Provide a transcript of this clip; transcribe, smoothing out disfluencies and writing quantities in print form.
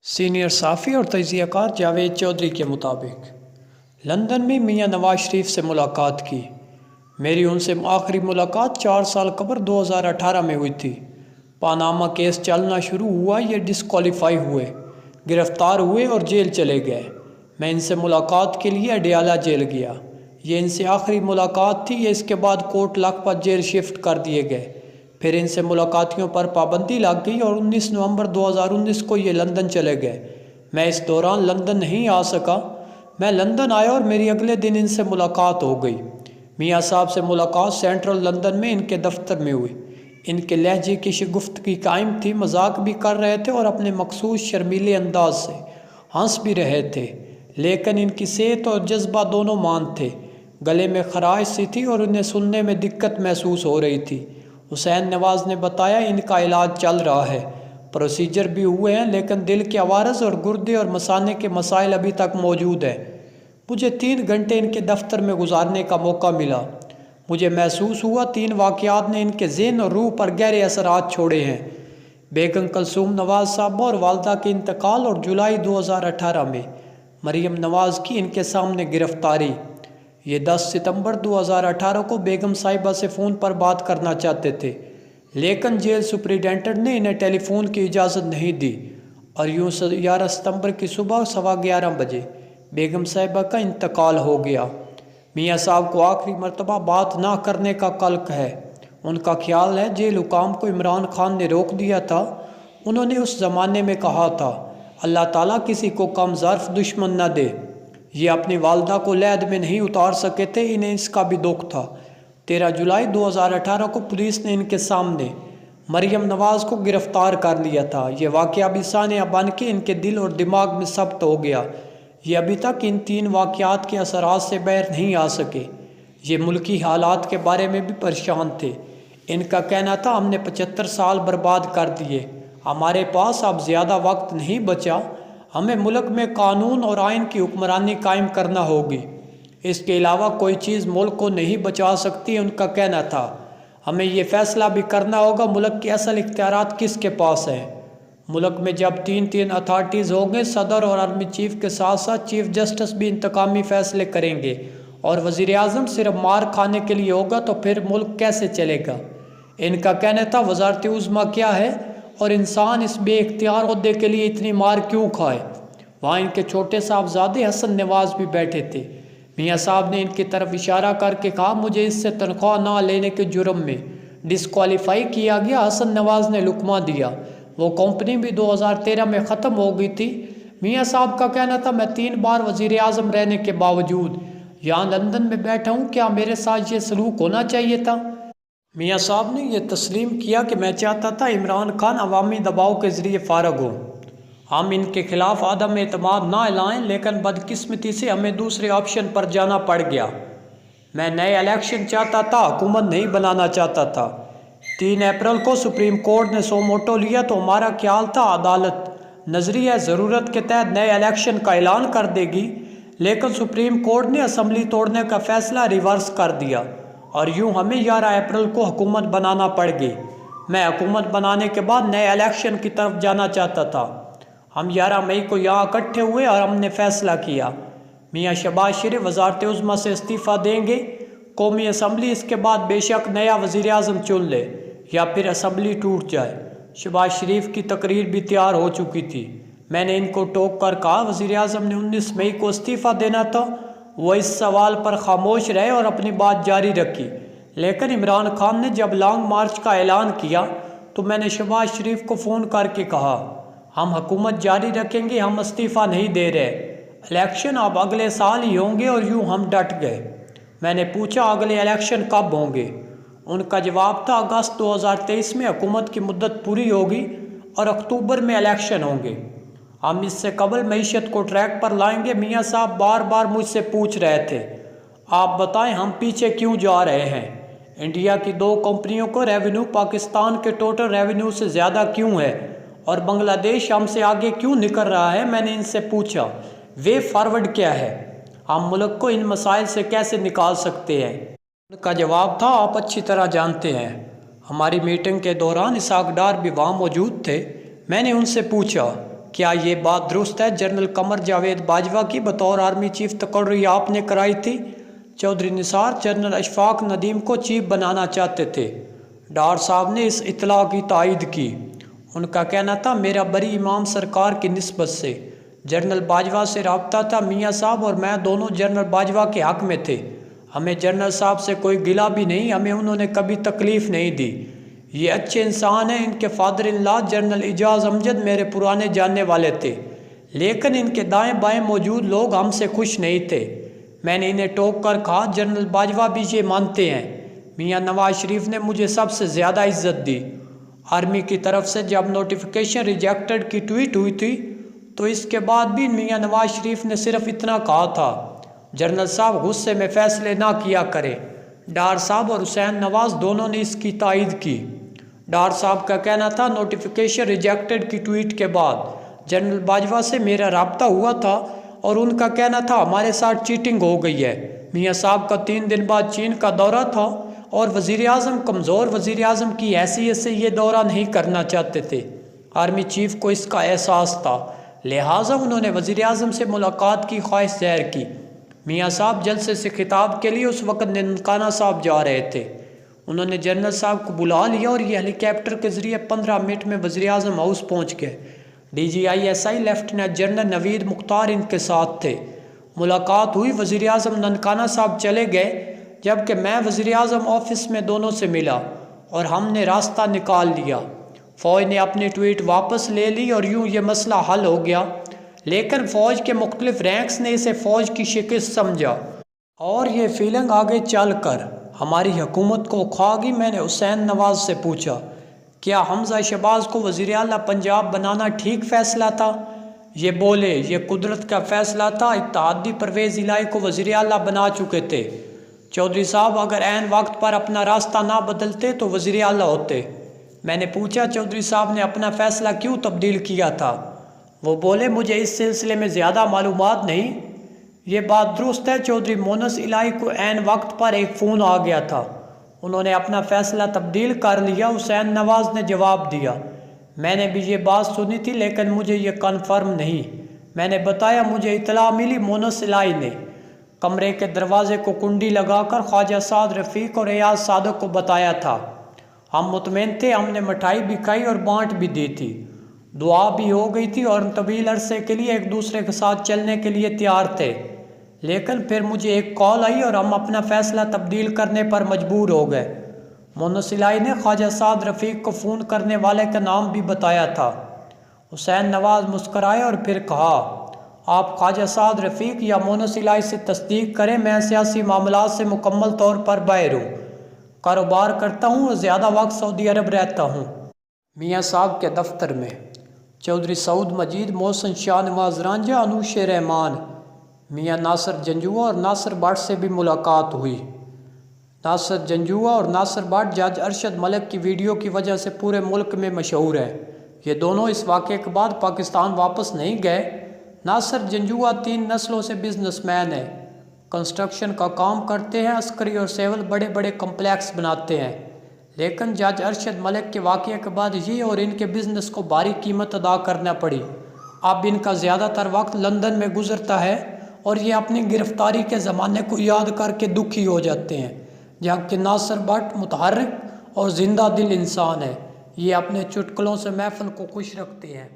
Senior صحافی اور تجزیہ کار جاوید چودھری کے مطابق لندن میں میاں نواز شریف سے ملاقات کی۔ میری ان سے آخری ملاقات 4 سال قبل 2018 میں ہوئی تھی۔ پاناما کیس چلنا شروع ہوا، یہ ڈسکوالیفائی ہوئے، گرفتار ہوئے اور جیل چلے گئے۔ میں ان سے ملاقات کے لیے اڈیالہ جیل گیا۔ یہ ان سے آخری ملاقات تھی۔ یہ اس کے بعد کوٹ لکھپت جیل شفٹ کر دیے گئے۔ پھر ان سے ملاقاتیوں پر پابندی لگ گئی اور 19 نومبر 2019 کو یہ لندن چلے گئے۔ میں اس دوران لندن نہیں آ سکا۔ میں لندن آیا اور میری اگلے دن ان سے ملاقات ہو گئی۔ میاں صاحب سے ملاقات سینٹرل لندن میں ان کے دفتر میں ہوئی۔ ان کے لہجے کی شگفتگی قائم تھی، مذاق بھی کر رہے تھے اور اپنے مخصوص شرمیلے انداز سے ہنس بھی رہے تھے، لیکن ان کی صحت اور جذبہ دونوں ماند تھے۔ گلے میں خراش سی تھی اور انہیں سننے میں دقت محسوس ہو رہی تھی۔ حسین نواز نے بتایا ان کا علاج چل رہا ہے، پروسیجر بھی ہوئے ہیں، لیکن دل کے عوارض اور گردے اور مثانے کے مسائل ابھی تک موجود ہیں۔ مجھے 3 گھنٹے ان کے دفتر میں گزارنے کا موقع ملا۔ مجھے محسوس ہوا 3 واقعات نے ان کے ذہن اور روح پر گہرے اثرات چھوڑے ہیں۔ بیگم کلثوم نواز صاحبہ اور والدہ کے انتقال اور جولائی 2018 میں مریم نواز کی ان کے سامنے گرفتاری۔ یہ 10 ستمبر 2018 کو بیگم صاحبہ سے فون پر بات کرنا چاہتے تھے، لیکن جیل سپرنٹینڈنٹ نے انہیں ٹیلی فون کی اجازت نہیں دی، اور یوں 11 ستمبر کی صبح 11:15 بجے بیگم صاحبہ کا انتقال ہو گیا۔ میاں صاحب کو آخری مرتبہ بات نہ کرنے کا کلک ہے۔ ان کا خیال ہے جیل حکام کو عمران خان نے روک دیا تھا۔ انہوں نے اس زمانے میں کہا تھا، اللہ تعالیٰ کسی کو کم ظرف دشمن نہ دے۔ یہ اپنی والدہ کو لحد میں نہیں اتار سکے تھے، انہیں اس کا بھی دکھ تھا۔ 13 جولائی 2018 کو پولیس نے ان کے سامنے مریم نواز کو گرفتار کر لیا تھا۔ یہ واقعہ بھی سانحہ بن کے ان کے دل اور دماغ میں ثبت ہو گیا۔ یہ ابھی تک ان 3 واقعات کے اثرات سے باہر نہیں آ سکے۔ یہ ملکی حالات کے بارے میں بھی پریشان تھے۔ ان کا کہنا تھا ہم نے 75 سال برباد کر دیے، ہمارے پاس اب زیادہ وقت نہیں بچا، ہمیں ملک میں قانون اور آئین کی حکمرانی قائم کرنا ہوگی، اس کے علاوہ کوئی چیز ملک کو نہیں بچا سکتی۔ ان کا کہنا تھا ہمیں یہ فیصلہ بھی کرنا ہوگا ملک کے اصل اختیارات کس کے پاس ہیں۔ ملک میں جب 3 اتھارٹیز ہوں گے، صدر اور آرمی چیف کے ساتھ ساتھ چیف جسٹس بھی انتقامی فیصلے کریں گے، اور وزیر اعظم صرف مار کھانے کے لیے ہوگا، تو پھر ملک کیسے چلے گا؟ ان کا کہنا تھا وزارت عظمیٰ کیا ہے اور انسان اس بے اختیار عہدے کے لیے اتنی مار کیوں کھائے؟ وہاں ان کے چھوٹے صاحبزادے حسن نواز بھی بیٹھے تھے۔ میاں صاحب نے ان کی طرف اشارہ کر کے کہا مجھے اس سے تنخواہ نہ لینے کے جرم میں ڈسکوالیفائی کیا گیا۔ حسن نواز نے لقمہ دیا۔ وہ کمپنی بھی 2013 میں ختم ہو گئی تھی۔ میاں صاحب کا کہنا تھا میں 3 بار وزیر اعظم رہنے کے باوجود یہاں لندن میں بیٹھا ہوں، کیا میرے ساتھ یہ سلوک ہونا چاہیے تھا؟ میاں صاحب نے یہ تسلیم کیا کہ میں چاہتا تھا عمران خان عوامی دباؤ کے ذریعے فارغ ہو، ہم ان کے خلاف عدم اعتماد نہ اعلائیں، لیکن بدقسمتی سے ہمیں دوسرے آپشن پر جانا پڑ گیا۔ میں نئے الیکشن چاہتا تھا، حکومت نہیں بنانا چاہتا تھا۔ 3 اپریل کو سپریم کورٹ نے سو موٹو لیا تو ہمارا خیال تھا عدالت نظریہ ضرورت کے تحت نئے الیکشن کا اعلان کر دے گی، لیکن سپریم کورٹ نے اسمبلی توڑنے کا فیصلہ ریورس کر دیا، اور یوں ہمیں 11 اپریل کو حکومت بنانا پڑ گئی۔ میں حکومت بنانے کے بعد نئے الیکشن کی طرف جانا چاہتا تھا۔ ہم 11 مئی کو یہاں اکٹھے ہوئے اور ہم نے فیصلہ کیا میاں شہباز شریف وزارت عظمیٰ سے استعفیٰ دیں گے۔ قومی اسمبلی اس کے بعد بے شک نیا وزیر اعظم چن لے یا پھر اسمبلی ٹوٹ جائے۔ شہباز شریف کی تقریر بھی تیار ہو چکی تھی۔ میں نے ان کو ٹوک کر کہا وزیر اعظم نے 19 مئی کو استعفیٰ دینا تھا۔ وہ اس سوال پر خاموش رہے اور اپنی بات جاری رکھی، لیکن عمران خان نے جب لانگ مارچ کا اعلان کیا تو میں نے شہباز شریف کو فون کر کے کہا ہم حکومت جاری رکھیں گے، ہم استعفیٰ نہیں دے رہے، الیکشن اب اگلے سال ہی ہوں گے، اور یوں ہم ڈٹ گئے۔ میں نے پوچھا اگلے الیکشن کب ہوں گے؟ ان کا جواب تھا اگست 2023 میں حکومت کی مدت پوری ہوگی اور اکتوبر میں الیکشن ہوں گے، ہم اس سے قبل معیشت کو ٹریک پر لائیں گے۔ میاں صاحب بار بار مجھ سے پوچھ رہے تھے آپ بتائیں ہم پیچھے کیوں جا رہے ہیں؟ انڈیا کی 2 کمپنیوں کو ریونیو پاکستان کے ٹوٹل ریونیو سے زیادہ کیوں ہے، اور بنگلہ دیش ہم سے آگے کیوں نکل رہا ہے؟ میں نے ان سے پوچھا وے فارورڈ کیا ہے، ہم ملک کو ان مسائل سے کیسے نکال سکتے ہیں؟ ان کا جواب تھا آپ اچھی طرح جانتے ہیں۔ ہماری میٹنگ کے دوران اسحاق ڈار بھی وہاں موجود تھے۔ میں نے ان سے پوچھا کیا یہ بات درست ہے جنرل قمر جاوید باجوہ کی بطور آرمی چیف تقرری آپ نے کرائی تھی؟ چودھری نثار جنرل اشفاق ندیم کو چیف بنانا چاہتے تھے۔ ڈار صاحب نے اس اطلاع کی تائید کی۔ ان کا کہنا تھا میرا بری امام سرکار کی نسبت سے جنرل باجوہ سے رابطہ تھا۔ میاں صاحب اور میں دونوں جنرل باجوہ کے حق میں تھے۔ ہمیں جنرل صاحب سے کوئی گلہ بھی نہیں، ہمیں انہوں نے کبھی تکلیف نہیں دی۔ یہ اچھے انسان ہیں۔ ان کے فادر ان لا جنرل اعجاز امجد میرے پرانے جاننے والے تھے، لیکن ان کے دائیں بائیں موجود لوگ ہم سے خوش نہیں تھے۔ میں نے انہیں ٹوک کر کہا جنرل باجوہ بھی یہ مانتے ہیں۔ میاں نواز شریف نے مجھے سب سے زیادہ عزت دی۔ آرمی کی طرف سے جب نوٹیفیکیشن ریجیکٹڈ کی ٹویٹ ہوئی تھی تو اس کے بعد بھی میاں نواز شریف نے صرف اتنا کہا تھا جنرل صاحب غصے میں فیصلے نہ کیا کریں۔ ڈار صاحب اور حسین نواز دونوں نے اس کی تائید کی۔ ڈار صاحب کا کہنا تھا نوٹیفیکیشن ریجیکٹڈ کی ٹویٹ کے بعد جنرل باجوہ سے میرا رابطہ ہوا تھا اور ان کا کہنا تھا ہمارے ساتھ چیٹنگ ہو گئی ہے۔ میاں صاحب کا 3 دن بعد چین کا دورہ تھا اور وزیراعظم کمزور وزیراعظم کی حیثیت سے یہ دورہ نہیں کرنا چاہتے تھے۔ آرمی چیف کو اس کا احساس تھا، لہٰذا انہوں نے وزیراعظم سے ملاقات کی خواہش ظاہر کی۔ میاں صاحب جلسے سے خطاب کے لیے اس وقت ننکانہ صاحب جا رہے تھے۔ انہوں نے جنرل صاحب کو بلا لیا اور یہ ہیلی کاپٹر کے ذریعے 15 منٹ میں وزیراعظم ہاؤس پہنچ گئے۔ DGISI لیفٹیننٹ جنرل نوید مختار ان کے ساتھ تھے۔ ملاقات ہوئی، وزیراعظم ننکانہ صاحب چلے گئے جبکہ میں وزیراعظم آفس میں دونوں سے ملا اور ہم نے راستہ نکال لیا۔ فوج نے اپنی ٹویٹ واپس لے لی اور یوں یہ مسئلہ حل ہو گیا، لیکن فوج کے مختلف رینکس نے اسے فوج کی شکست سمجھا اور یہ فیلنگ آگے چل کر ہماری حکومت کو کھا گئی۔ میں نے حسین نواز سے پوچھا کیا حمزہ شہباز کو وزیر اعلیٰ پنجاب بنانا ٹھیک فیصلہ تھا؟ یہ بولے یہ قدرت کا فیصلہ تھا، اتحادی پرویز الہی کو وزیر اعلیٰ بنا چکے تھے۔ چودھری صاحب اگر عین وقت پر اپنا راستہ نہ بدلتے تو وزیر اعلیٰ ہوتے۔ میں نے پوچھا چودھری صاحب نے اپنا فیصلہ کیوں تبدیل کیا تھا؟ وہ بولے مجھے اس سلسلے میں زیادہ معلومات نہیں۔ یہ بات درست ہے، چودھری مونس الہی کو عین وقت پر ایک فون آ گیا تھا، انہوں نے اپنا فیصلہ تبدیل کر لیا۔ حسین نواز نے جواب دیا میں نے بھی یہ بات سنی تھی لیکن مجھے یہ کنفرم نہیں۔ میں نے بتایا مجھے اطلاع ملی مونس الہی نے کمرے کے دروازے کو کنڈی لگا کر خواجہ سعد رفیق اور ایاز صادق کو بتایا تھا۔ ہم مطمئن تھے، ہم نے مٹھائی بھی کھائی اور بانٹ بھی دی تھی، دعا بھی ہو گئی تھی اور طویل عرصے کے لیے ایک دوسرے کے ساتھ چلنے کے لیے تیار تھے، لیکن پھر مجھے ایک کال آئی اور ہم اپنا فیصلہ تبدیل کرنے پر مجبور ہو گئے۔ مونس الہی نے خواجہ سعد رفیق کو فون کرنے والے کا نام بھی بتایا تھا۔ حسین نواز مسکرائے اور پھر کہا آپ خواجہ سعد رفیق یا مونس الہی سے تصدیق کریں، میں سیاسی معاملات سے مکمل طور پر باہر ہوں، کاروبار کرتا ہوں اور زیادہ وقت سعودی عرب رہتا ہوں۔ میاں صاحب کے دفتر میں چودھری سعود مجید، محسن شاہ نواز رانجھا، انوش رحمان، میاں ناصر جنجوعہ اور ناصر بٹ سے بھی ملاقات ہوئی۔ ناصر جنجوعہ اور ناصر بٹ جج ارشد ملک کی ویڈیو کی وجہ سے پورے ملک میں مشہور ہیں۔ یہ دونوں اس واقعے کے بعد پاکستان واپس نہیں گئے۔ ناصر جنجوعہ 3 نسلوں سے بزنس مین ہے، کنسٹرکشن کا کام کرتے ہیں، عسکری اور سیول بڑے بڑے کمپلیکس بناتے ہیں، لیکن جج ارشد ملک کے واقعے کے بعد یہ اور ان کے بزنس کو بھاری قیمت ادا کرنا پڑی۔ اب ان کا زیادہ تر وقت لندن میں گزرتا ہے اور یہ اپنی گرفتاری کے زمانے کو یاد کر کے دکھی ہو جاتے ہیں، جبکہ ناصر بٹ متحرک اور زندہ دل انسان ہے، یہ اپنے چٹکلوں سے محفل کو خوش رکھتے ہیں۔